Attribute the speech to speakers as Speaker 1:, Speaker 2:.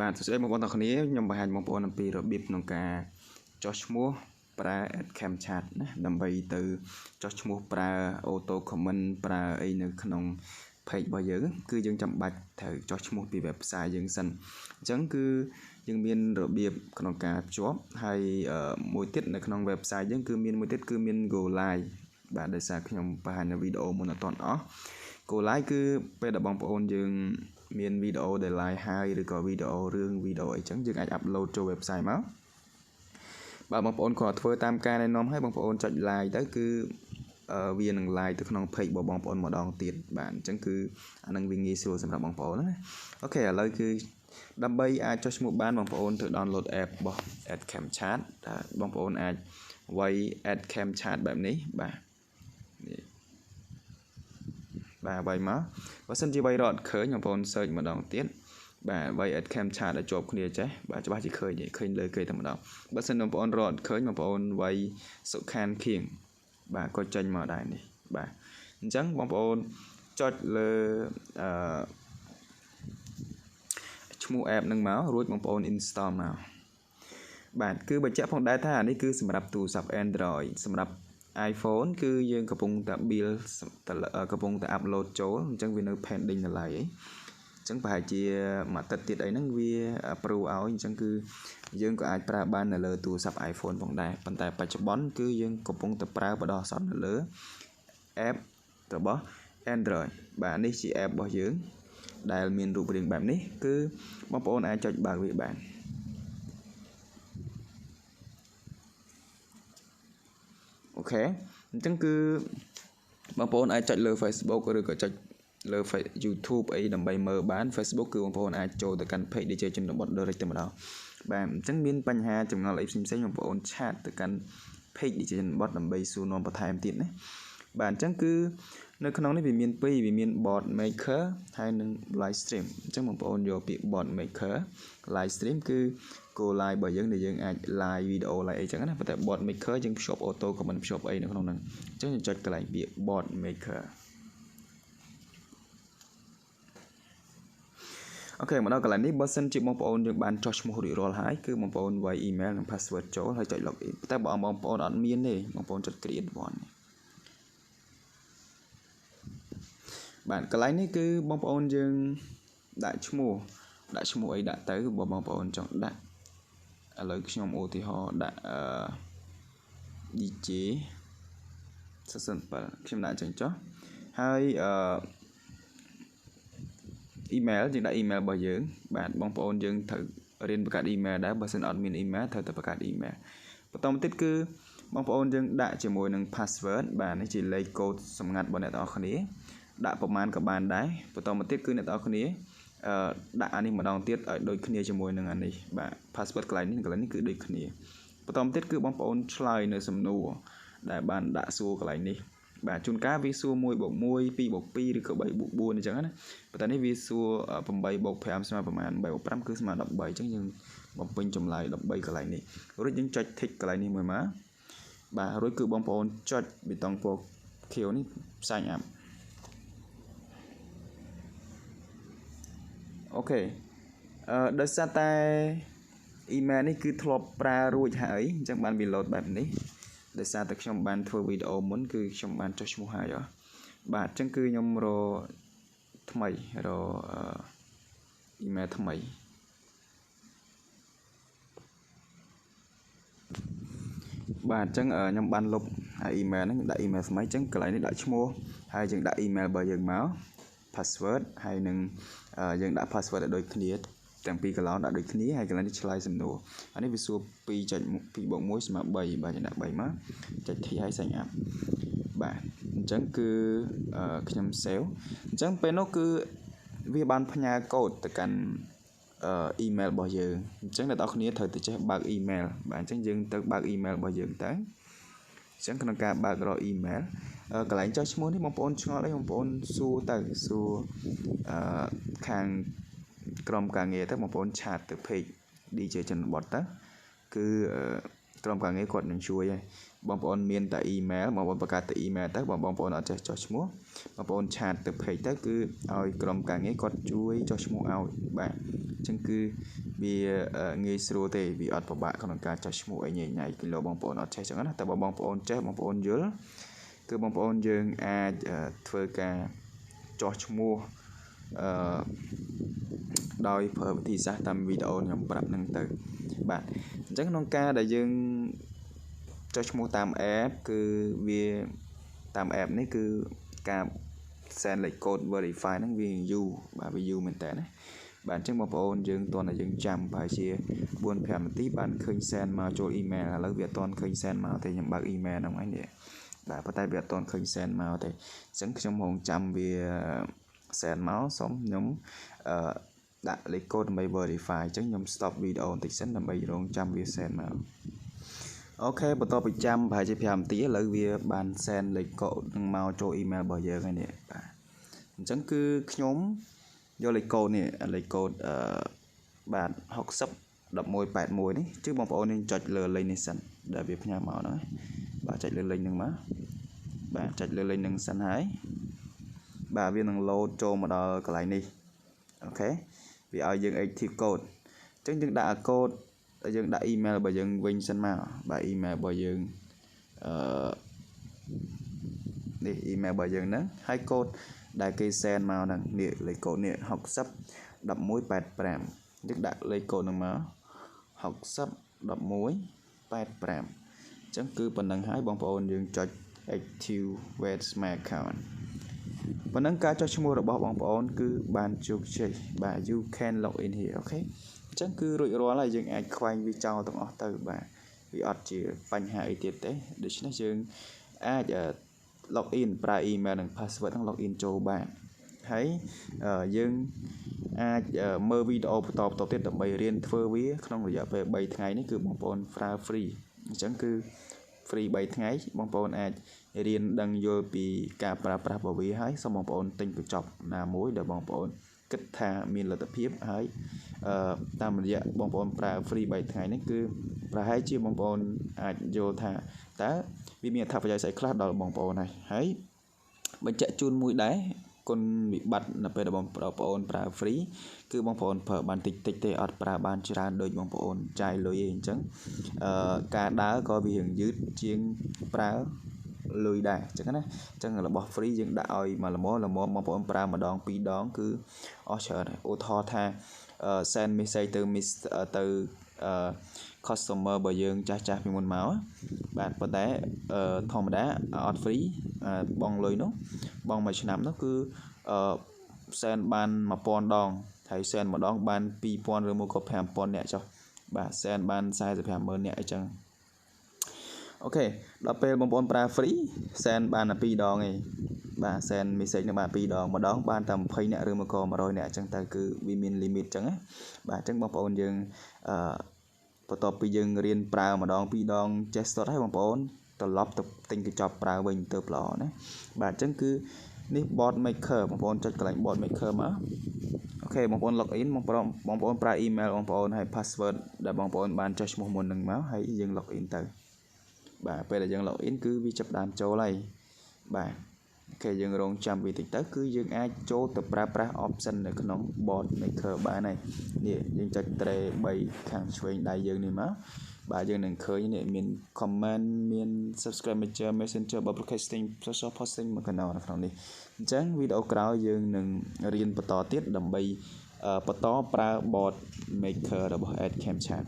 Speaker 1: បាទសួស្តីបងប្អូនទាំងគ្នាខ្ញុំបង្ហាញបងប្អូនអំពីរបៀបក្នុងការចុះឈ្មោះប្រើ add cam chat ណាដើម្បីទៅចុះឈ្មោះប្រើ auto comment ប្រើអីនៅក្នុង page របស់យើងគឺយើងចាំបាច់ត្រូវចុះឈ្មោះពី website យើងសិនអញ្ចឹងគឺយើងមានរបៀបក្នុងការភ្ជាប់ហើយមួយទៀតនៅក្នុង website យើងគឺមានមួយទៀតគឺមាន go live បាទដោយសារខ្ញុំបង្ហាញនៅវីដេអូមុនអត់ទាន់អស់ go live គឺពេលដែលបងប្អូនយើងមានវីដេអូដែល live ហើយឬក៏វីដេអូរឿងវីដេអូអីចឹងយើងអាច upload ចូល website មកបើបងប្អូនគាត់ធ្វើតាមការណែនាំឲ្យបងប្អូនចុច like ទៅគឺវានឹង like ទៅក្នុង page របស់បងប្អូនម្ដងទៀតបាទអញ្ចឹងគឺអានឹងវាងាយស្រួលសម្រាប់បងប្អូនណាអូខេឥឡូវគឺដើម្បីអាចចុះឈ្មោះបានបងប្អូនត្រូវ download app របស់ Add Cam Chat បងប្អូនអាចវាយ Add Cam Chat បែបនេះបាទបាទវាយមកបើសិនជាវាយរត់ឃើញបងប្អូន search ម្ដងទៀតបាទវាយ Add Cam Chat ឲ្យជាប់គ្នាចេះបាទច្បាស់ជាឃើញលើគេតែម្ដងបើសិនបងប្អូនរត់ឃើញបងប្អូនវាយសុខានខៀងបាទក៏ចេញមកដែរនេះបាទអញ្ចឹងបងប្អូនចុចលើឈ្មោះ app នឹងមករួចបងប្អូន install មកបាទគឺបញ្ជាក់ផងដែរថាអានេះគឺសម្រាប់ទូរស័ព្ទ Android សម្រាប់ iPhone គឺយើងកំពុងតែ build កំពុងតែ upload ចូលអញ្ចឹងវានៅ pending នៅឡើយអីអញ្ចឹងប្រហែលជាមួយអាទិត្យទៀតអីហ្នឹងវា approve ឲ្យអញ្ចឹងគឺយើងក៏អាចប្រើបាននៅលើទូរស័ព្ទ iPhone ផងដែរប៉ុន្តែបច្ចុប្បន្នគឺយើងកំពុងតែប្រើបដោះអាសន្ននៅលើ app របស់ Android បាទនេះជា app របស់យើងដែលមានរូបរាងបែបនេះគឺបងប្អូនអាចចុចបើកវាបានអូខេអញ្ចឹងគឺបងប្អូនអាចចុចលើ Facebook ឬក៏ចុចលើ YouTube អីដើម្បីមើលបាន Facebook គឺបងប្អូនអាចចូលទៅកាន់ page DJ ជនបទ direct តែម្ដងបាទអញ្ចឹងមានបញ្ហាចម្ងល់អីផ្សេងៗបងប្អូនឆាតទៅកាន់ page DJ ជនបទដើម្បីសួរនាំបន្ថែមទៀតណាបាទអញ្ចឹងគឺនៅក្នុងនេះវាមានពីរវាមាន bot maker ហើយនិង live stream អញ្ចឹងបងប្អូនយកពាក្យ bot maker live stream គឺ go live របស់យើងដែលយើងអាច live វីដេអូ live អីចឹងណាប៉ុន្តែ bot maker យើងភ្ជាប់ auto comment ភ្ជាប់អីនៅក្នុងហ្នឹងអញ្ចឹងយើងចុចកន្លែងពាក្យ bot maker អូខេមកដល់កន្លែងនេះបើសិនជាបងប្អូនយើងបានចុះឈ្មោះរួចរាល់ហើយគឺបងប្អូនវាយ email និង password ចូលហើយចុច login តែបើបងប្អូនអត់មានទេបងប្អូនចុច create one បាទកន្លែងនេះគឺបងប្អូនយើងដាក់ឈ្មោះអីដាក់ទៅបើបងប្អូនចង់ដាក់ឥឡូវខ្ញុំឧទាហរណ៍ដាក់DJ 47ខ្ញុំដាក់ចឹងចុះហើយ email យើងដាក់ email របស់យើងបាទបងប្អូនយើងត្រូវរៀនបង្កើត email ដែរបើសិនអត់មាន email ត្រូវតែបង្កើត email បន្តមកទៀតគឺបងប្អូនយើងដាក់ជាមួយនឹង password បាទនេះជាលេខកូដសម្ងាត់របស់អ្នកទាំងអស់គ្នាដាក់ប្រមាណក៏បានដែរបន្តមកទៀតគឺអ្នកទាំងអស់គ្នាដាក់អានេះម្ដងទៀតឲ្យដូចគ្នាជាមួយនឹងអានេះបាទ password កន្លែងនេះគឺដូចគ្នាបន្តមកទៀតគឺបងប្អូនឆ្លើយនៅសំណួរដែលបានដាក់សួរកន្លែងនេះបាទជួនកាលវាសួរ 1+1 2+2 ឬក៏ 3+4 អញ្ចឹងណាប៉ុន្តែនេះវាសួរ 8+5 ស្មើប្រមាណ 8+5 គឺស្មើ13អញ្ចឹងយើងបំពេញចម្លើយ13កន្លែងនេះរួចយើងចុច tick កន្លែងនេះមួយមកបាទរួចគឺបងប្អូនចុចប៊ីតុងពណ៌ខៀវនេះ sign up អូខេដោយសារតែ email នេះគឺធ្លាប់ប្រើរួចហើយអញ្ចឹងបានវា load បែបនេះដោយសារតែខ្ញុំបានធ្វើវីដេអូមុនគឺខ្ញុំបានចុះឈ្មោះហើយបាទអញ្ចឹងគឺខ្ញុំរថ្មីរemail ថ្មីបាទអញ្ចឹងខ្ញុំបានលុប email ហ្នឹងដាក់ email ថ្មីអញ្ចឹងកន្លែងនេះដាក់ឈ្មោះហើយយើងដាក់ email របស់យើងមក password ហើយនឹងយើងដាក់ password ឲ្យដូចគ្នាទាំងពីរកន្លងដាក់ដូចគ្នាហើយកន្លែងនេះឆ្លើយសំណួរអានេះវាសួរ 2+1 ស្មើ3បាទយើងដាក់3មកចុច tick ហើយ sign up បាទអញ្ចឹងគឺខ្ញុំ save អញ្ចឹងពេលនោះគឺវាបានផ្ញើកូដទៅកាន់email របស់យើងអញ្ចឹងអ្នកនរគ្នាត្រូវតែចេះបើក email បាទអញ្ចឹងយើងទៅបើក email របស់យើងទៅអញ្ចឹងក្នុងការបើករក email កន្លែងចុះឈ្មោះនេះបងប្អូនឆ្ងល់អីបងប្អូនសួរខាងក្រុមការងារទៅបងប្អូនឆាតទៅ page DJ ជនបទទៅគឺ ក្រុមការងារគាត់នឹងជួយហើយបងប្អូនមានតែ email បងប្អូនបង្កើតតែ email ទៅបងប្អូនអត់ចេះចុះឈ្មោះបងប្អូនឆាតទៅ page ទៅគឺឲ្យក្រុមការងារគាត់ជួយចុះឈ្មោះឲ្យបាទអញ្ចឹងគឺវាងាយស្រួលទេវាអត់ពិបាកក្នុងការចុះឈ្មោះអីញ៉ៃគីឡូបងប្អូនអត់ចេះអញ្ចឹងណាតែបើបងប្អូនចេះបងប្អូនយល់គឺបងប្អូនយើងអាចធ្វើការចុះឈ្មោះដោយប្រើវិធីសាស្ត្រតាមវីដេអូខ្ញុំប្រាប់ហ្នឹងទៅបាទអញ្ចឹងក្នុងការដែលយើងចុះឈ្មោះតាម app គឺវាតាម app នេះគឺការ send លេខកូដ verify ហ្នឹងវាយូរបាទវាយូរមែនតើណាបាទអញ្ចឹងបងប្អូនយើងតោះតែយើងចាំប្រហែលជា 4-5 នាទីបានឃើញ send មកចូល email ឥឡូវវាអត់ទាន់ឃើញ send មកទេខ្ញុំបើក email ហ្នឹងហើយនេះបាទប៉ុន្តែវាអត់ទាន់ឃើញ send មកទេអញ្ចឹងខ្ញុំរងចាំវា send មកសូមខ្ញុំដាក់លេខកូដដើម្បី verify អញ្ចឹងខ្ញុំ stop វីដេអូបន្តិចសិនដើម្បីរងចាំវា send មកអូខេបន្ទាប់ពីចាំប្រហែលជា5នាទីឥឡូវវាបាន send លេខកូដនឹងមកចូល email របស់យើងហើយនេះបាទអញ្ចឹងគឺខ្ញុំយកលេខកូដនេះលេខកូដបាទ601181នេះchứបងប្អូននឹងចុចលើលេខនេះសិនដែលវាផ្ញើមកហ្នឹងបាទចុចលើលេខហ្នឹងមកបាទចុចលើលេខហ្នឹងសិនហើយបាទវានឹង load ចូលមកដល់កន្លែងនេះអូខេវាឲ្យយើង active code អញ្ចឹងយើងដាក់ code យើងដាក់ email របស់យើងវិញសិនមកបាទ email របស់យើងនេះ email របស់យើងហ្នឹងហើយកូដដែលគេ send មកហ្នឹងនេះលេខកូដនេះ601185យើងដាក់លេខកូដហ្នឹងមក601185អញ្ចឹងគឺប៉ុណ្្នឹងហើយបងប្អូនយើងចុច activate my account ប៉ុណ្ណឹងការចុះឈ្មោះរបស់បងប្អូនគឺបានជោគជ័យបាទ you can log in here អូខេអញ្ចឹងគឺរួចរាល់ហើយយើងអាចខ្វែងវាចោលទាំងអស់ទៅបាទវាអត់ជាបញ្ហាអីទៀតទេដូច្នេះយើងអាច log in ប្រើ email និង password ហ្នឹង log in ចូលបានហើយយើងអាចមើលវីដេអូបន្តទៀតដើម្បីរៀនធ្វើវាក្នុងរយៈពេល3ថ្ងៃនេះគឺបងប្អូនប្រើ free អញ្ចឹងគឺ free 3ថ្ងៃបងប្អូនអាចរៀនដឹងយល់ពីការប្រើប្រាស់របស់វាហើយសូមបងប្អូនទិញកញ្ចប់ណាមួយដែលបងប្អូនគិតថាមានលទ្ធភាពហើយតាមរយៈបងប្អូនប្រើ free 3ថ្ងៃនេះគឺប្រហែលជាបងប្អូនអាចយល់ថាតើវាមានអត្ថប្រយោជន៍ស្អីខ្លះដល់បងប្អូនហើយបញ្ជាក់ជូនមួយដែរគុណវិបត្តិនៅពេលដែលបងប្អូនប្រើ free គឺបងប្អូនប្រើបានតិចទេអត់ប្រើបានច្រើនដូចបងប្អូនចាយលុយឯងអញ្ចឹងការដើរក៏វារៀងយឺតជាងប្រើលុយដែរអញ្ចឹងណាអញ្ចឹងរបស់ free យើងដាក់ឲ្យមកល្មមបងប្អូនប្រើម្ដង2ដងគឺអស់ច្រើនឧទាហរណ៍ថា send message ទៅcustomer របស់យើងចាស់ពីមុនមកបាទប៉ុន្តែធម្មតាអត់ free បងលុយនោះបងមួយឆ្នាំនោះគឺsend បាន1000ដងហើយ send ម្ដងបាន2000ឬមកក៏5000នាក់ចុះបាទ send បាន450,000នាក់អញ្ចឹងអូខេដល់ពេលបងប្អូនប្រើ free send បានតែ2ដងឯងបាទ send message នឹងបាន2ដងម្ដងបានតែ20នាក់ឬមកក៏100នាក់អញ្ចឹងទៅគឺវាមាន limit អញ្ចឹងណាបាទអញ្ចឹងបងប្អូនយើងបន្ទាប់ពីយើងរៀនប្រើម្ដង2ដងចេះស្ទាត់ហើយបងប្អូនត្រឡប់ទៅទិញកញ្ចប់ប្រើវិញទៅល្អណាបាទអញ្ចឹងគឺនេះ bot maker បងប្អូនចុចកន្លែង bot maker មកអូខេបងប្អូន log in បងប្អូនប្រើ email បងប្អូនហើយ password ដែលបងប្អូនបានចុះឈ្មោះមុននឹងមកហើយយើង log in ទៅបាទពេលដែលយើង log in គឺវាចាប់ដើមចូលហើយបាទអូខេយើងរងចាំវាតិចទៅគឺយើងអាចចូលទៅប្រើប្រាស់ option នៅក្នុង bot maker បានហើយនេះយើងចុច tray 3ខាងឆ្វេងដៃយើងនេះមកបាទយើងនឹងឃើញនេះមាន comment មាន subscribe messenger broadcasting social posting មកក្នុងនេះអញ្ចឹងវីដេអូក្រោយយើងនឹងរៀនបន្តទៀតដើម្បីបន្តប្រើ bot maker របស់ AdCamChat